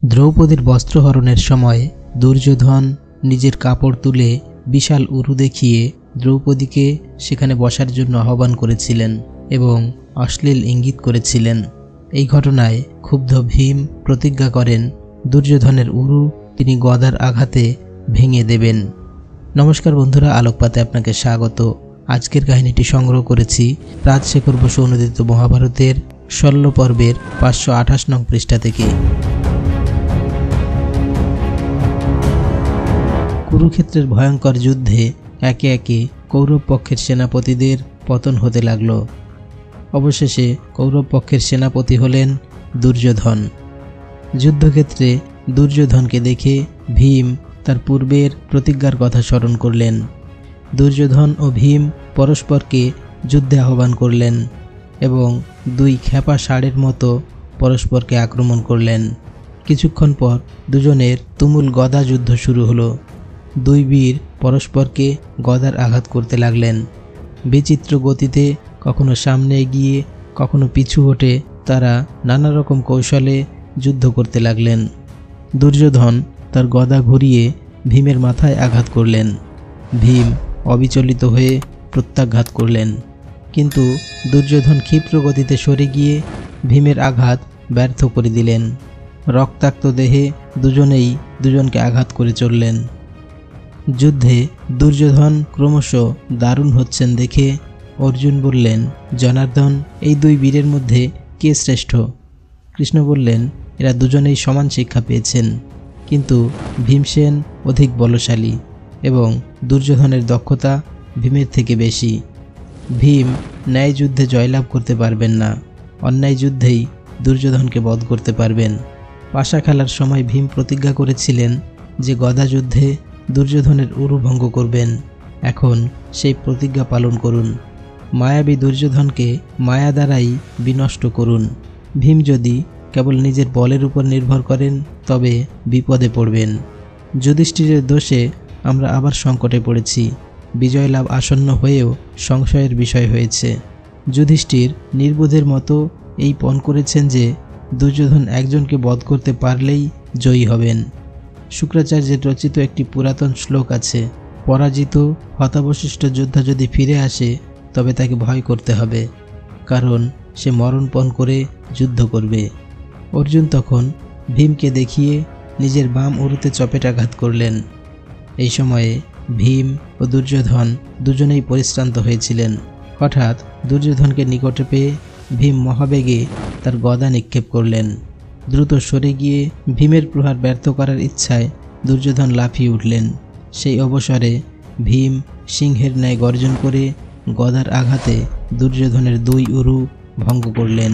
দ্রৌপদীর বস্ত্রহরণের সময় দুর্যোধন নিজের কাপড় তুলে বিশাল উরু দেখিয়ে দ্রৌপদীকে সেখানে বসার জন্য আহ্বান করেছিলেন এবং অশ্লীল ইঙ্গিত করেছিলেন। এই ঘটনায় ক্ষুব্ধ ভীম প্রতিজ্ঞা করেন দুর্যোধনের উরু তিনি গদার আঘাতে ভেঙে দেবেন। নমস্কার বন্ধুরা, আলোকপাতে আপনাকে স্বাগত। আজকের কাহিনীটি সংগ্রহ করেছি রাজশেখর বসু অনুদিত মহাভারতের ১৬ পর্বের ৫২৮ নং পৃষ্ঠা থেকে। কুরুক্ষেত্রের ভয়ঙ্কর যুদ্ধে একে একে কৌরব পক্ষের সেনাপতিদের পতন হতে লাগল। অবশেষে কৌরব পক্ষের সেনাপতি হলেন দুর্যোধন। যুদ্ধক্ষেত্রে দুর্যোধনকে দেখে ভীম তার পূর্বের প্রতিজ্ঞার কথা স্মরণ করলেন। দুর্যোধন ও ভীম পরস্পরকে যুদ্ধে আহ্বান করলেন এবং দুই খেপা ষাঁড়ের মতো পরস্পরকে আক্রমণ করলেন। কিছুক্ষণ পর দুজনের তুমুল গদা যুদ্ধ শুরু হলো। দুই বীর পরস্পরকে গদার আঘাত করতে লাগলেন। বিচিত্র গতিতে কখনো সামনে এগিয়ে কখনো পিছু হটে তারা নানা রকম কৌশলে যুদ্ধ করতে লাগলেন। দুর্যোধন তার গদা ঘুরিয়ে ভীমের মাথায় আঘাত করলেন। ভীম অবিচলিত হয়ে প্রত্যাঘাত করলেন, কিন্তু দুর্যোধন ক্ষিপ্র গতিতে সরে গিয়ে ভীমের আঘাত ব্যর্থ করে দিলেন। রক্তাক্ত দেহে দুজনেই দুজনকে আঘাত করে চললেন। যুদ্ধে দুর্যোধন ক্রমশ দারুণ হচ্ছেন দেখে অর্জুন বললেন, জনার্দন, এই দুই বীরের মধ্যে কে শ্রেষ্ঠ? কৃষ্ণ বললেন, এরা দুজনেই সমান শিক্ষা পেয়েছেন, কিন্তু ভীমসেন অধিক বলশালী এবং দুর্যোধনের দক্ষতা ভীমের থেকে বেশি। ভীম ন্যায় যুদ্ধে জয়লাভ করতে পারবেন না, অন্যায় যুদ্ধেই দুর্যোধনকে বধ করতে পারবেন। পাশা খেলার সময় ভীম প্রতিজ্ঞা করেছিলেন যে গদা যুদ্ধে দুর্যোধনের উরু ভঙ্গ করবেন। এখন সেই প্রতিজ্ঞা পালন করুন। মায়াবী দুর্যোধনকে মায়া দ্বারাই বিনষ্ট করুন। ভীম যদি কেবল নিজের বলের উপর নির্ভর করেন তবে বিপদে পড়বেন। যুধিষ্ঠিরের দোষে আমরা আবার সংকটে পড়েছি। বিজয় লাভ আসন্ন হয়েও সংশয়ের বিষয় হয়েছে। যুধিষ্ঠির নির্বোধের মতো এই পণ করেছেন যে দুর্যোধন একজনকে বধ করতে পারলেই জয়ী হবেন। শুক্রাচার্যের রচিত একটি পুরাতন শ্লোক আছে, পরাজিত হতাবশিষ্ট যোদ্ধা যদি ফিরে আসে তবে তাকে ভয় করতে হবে, কারণ সে মরণপণ করে যুদ্ধ করবে। অর্জুন তখন ভীমকে দেখিয়ে নিজের বাম উরুতে চপেটাঘাত করলেন। এই সময়ে ভীম ও দুর্যোধন দুজনেই পরিশ্রান্ত হয়েছিলেন। হঠাৎ দুর্যোধনকে নিকটে পেয়ে ভীম মহাবেগে তার গদা নিক্ষেপ করলেন। দ্রুত সরে গিয়ে ভীমের প্রহার ব্যর্থ করার ইচ্ছায় দুর্যোধন লাফিয়ে উঠলেন। সেই অবসরে ভীম সিংহের ন্যায় গর্জন করে গদার আঘাতে দুর্যোধনের দুই উরু ভঙ্গ করলেন।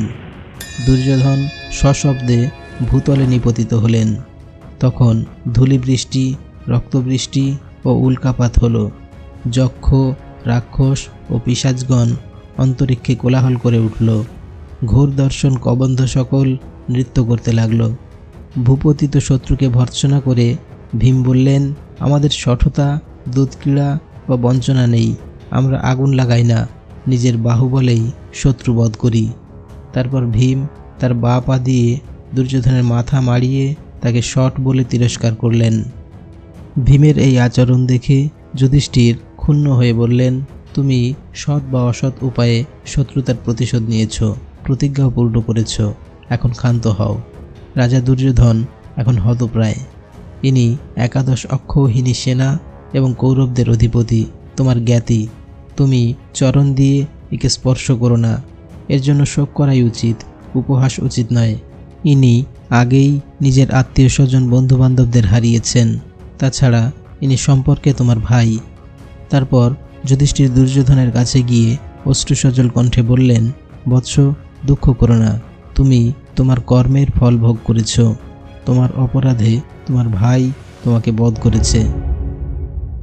দুর্যোধন সশব্দে ভূতলে নিপতিত হলেন। তখন ধূলিবৃষ্টি, রক্তবৃষ্টি ও উল্কাপাত হল। যক্ষ, রাক্ষস ও পিশাচগণ অন্তরিক্ষে কোলাহল করে উঠল। ঘোর দর্শন কবন্ধ সকল নৃত্য করতে লাগল। ভূপতিত শত্রুকে ভর্ৎসনা করে ভীম বললেন, আমাদের শঠতা, দুধক্রীড়া বা বঞ্চনা নেই। আমরা আগুন লাগাই না, নিজের বাহুবলেই শত্রু বধ করি। তারপর ভীম তার বাঁ পা দিয়ে দুর্যোধনের মাথা মাড়িয়ে তাকে শট বলে তিরস্কার করলেন। ভীমের এই আচরণ দেখে যুধিষ্ঠির ক্ষুণ্ণ হয়ে বললেন, তুমি সৎ বা অসৎ উপায়ে শত্রুতার প্রতিশোধ নিয়েছ, প্রতিজ্ঞাও পূর্ণ করেছ, এখন ক্ষান্ত হও। রাজা দুর্যোধন এখন হতপ্রায়। ইনি একাদশ অক্ষৌহিনী সেনা এবং কৌরবদের অধিপতি, তোমার জ্ঞাতি। তুমি চরণ দিয়ে একে স্পর্শ করো না, এর জন্য শোক করাই উচিত, উপহাস উচিত নয়। ইনি আগেই নিজের আত্মীয় স্বজন বন্ধুবান্ধবদের হারিয়েছেন, তাছাড়া ইনি সম্পর্কে তোমার ভাই। তারপর যুধিষ্ঠির দুর্যোধনের কাছে গিয়ে অশ্রুসজল কণ্ঠে বললেন, বৎস, দুঃখ করো না, তুমি তোমার কর্মের ফল ভোগ করেছ। তোমার অপরাধে তোমার ভাই তোমাকে বধ করেছে।